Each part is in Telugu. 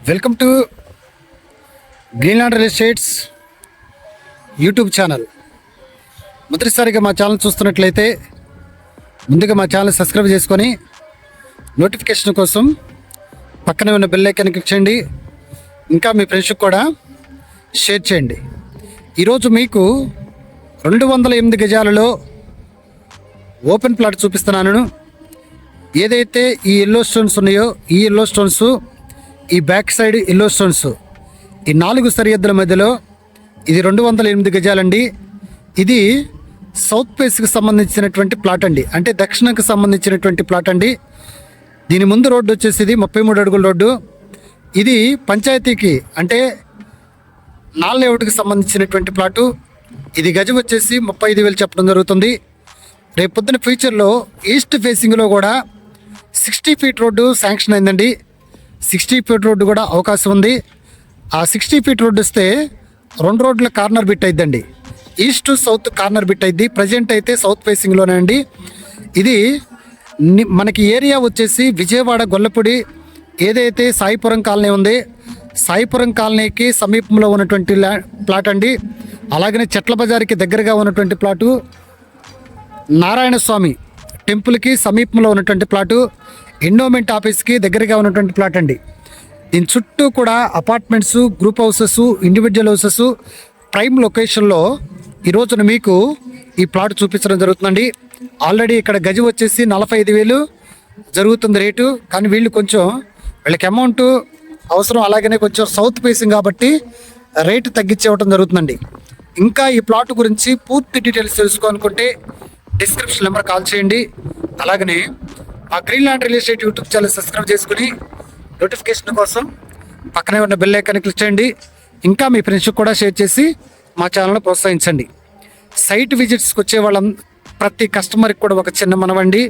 Welcome to Greenland real estates YouTube channel. మొదటిసారిగా మా ఛానల్ చూస్తున్నట్లయితే ముందుగా మా ఛానల్ సబ్స్క్రైబ్ చేసుకొని నోటిఫికేషన్ కోసం పక్కనే ఉన్న బెల్ ఐకాన్ క్లిక్ చేయండి. ఇంకా మీ ఫ్రెండ్స్కి కూడా షేర్ చేయండి. ఈరోజు మీకు 208 గజాలలో ఓపెన్ ప్లాట్ చూపిస్తున్నాను. ఏదైతే ఈ ఎల్లో స్టోన్స్ ఉన్నాయో ఈ ఎల్లో స్టోన్స్, ఈ బ్యాక్ సైడ్ ఎల్లో స్టోన్స్, ఈ 4 సరిహద్దుల మధ్యలో ఇది 208 గజాలండి. ఇది సౌత్ ఫేస్కి సంబంధించినటువంటి ప్లాట్ అండి, అంటే దక్షిణకు సంబంధించినటువంటి ప్లాట్ అండి. దీని ముందు రోడ్డు వచ్చేసి ఇది 33 అడుగుల రోడ్డు. ఇది పంచాయతీకి అంటే నాల్ లేఅవుట్కి సంబంధించినటువంటి ప్లాటు. ఇది గజం వచ్చేసి 35,000 చెప్పడం జరుగుతుంది. రేపు పొద్దున ఫ్యూచర్లో ఈస్ట్ ఫేసింగ్లో కూడా 60 ఫీట్ రోడ్డు శాంక్షన్ అయిందండి. 60 ఫీట్ రోడ్డు కూడా అవకాశం ఉంది. ఆ 60 ఫీట్ రోడ్డు వస్తే 2 రోడ్ల కార్నర్ బిట్ అయిద్దండి. ఈస్ట్ సౌత్ కార్నర్ బిట్ అయింది. ప్రజెంట్ అయితే సౌత్ ఫేసింగ్లోనే అండి. ఇది మనకి ఏరియా వచ్చేసి విజయవాడ గొల్లపూడి, ఏదైతే సాయిపురం కాలనీ ఉంది, సాయిపురం కాలనీకి సమీపంలో ఉన్నటువంటి ప్లాట్ అండి. అలాగనే చెట్ల బజార్కి దగ్గరగా ఉన్నటువంటి ప్లాటు, నారాయణ స్వామి టెంపుల్కి సమీపంలో ఉన్నటువంటి ప్లాటు, ఎండోమెంట్ ఆఫీస్కి దగ్గరగా ఉన్నటువంటి ప్లాట్ అండి. దీని చుట్టూ కూడా apartments, group houses, individual houses prime లొకేషన్లో ఈరోజున మీకు ఈ ప్లాట్ చూపించడం జరుగుతుందండి. ఆల్రెడీ ఇక్కడ గజం వచ్చేసి 45,000 జరుగుతుంది రేటు. కానీ వీళ్ళకి అమౌంట్ అవసరం, అలాగనే కొంచెం సౌత్ ఫేసింగ్ కాబట్టి రేటు తగ్గించి ఇవ్వడం జరుగుతుందండి. ఇంకా ఈ ప్లాట్ గురించి పూర్తి డీటెయిల్స్ తెలుసుకోవాలనుకుంటే డిస్క్రిప్షన్ నెంబర్ కాల్ చేయండి. అలాగనే మా Greenland real estate YouTube channel subscribe చేసుకుని నోటిఫికేషన్ కోసం పక్కనే ఉన్న బెల్ ఐకాన్ క్లిక్ చేయండి. ఇంకా మీ ఫ్రెండ్స్కి కూడా షేర్ చేసి మా ఛానల్ని ప్రోత్సహించండి. సైట్ విజిట్స్కి వచ్చే ప్రతి కస్టమర్కి కూడా ఒక చిన్న మనవండి.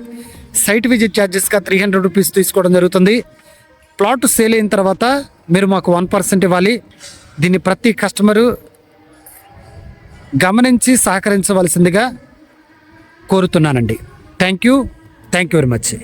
సైట్ విజిట్ ఛార్జెస్గా 300 రూపీస్ తీసుకోవడం జరుగుతుంది. ప్లాట్ సేల్ అయిన తర్వాత మీరు మాకు 1% ఇవ్వాలి. దీన్ని ప్రతి కస్టమరు గమనించి సహకరించవలసిందిగా కోరుతున్నానండి. Thank you very much.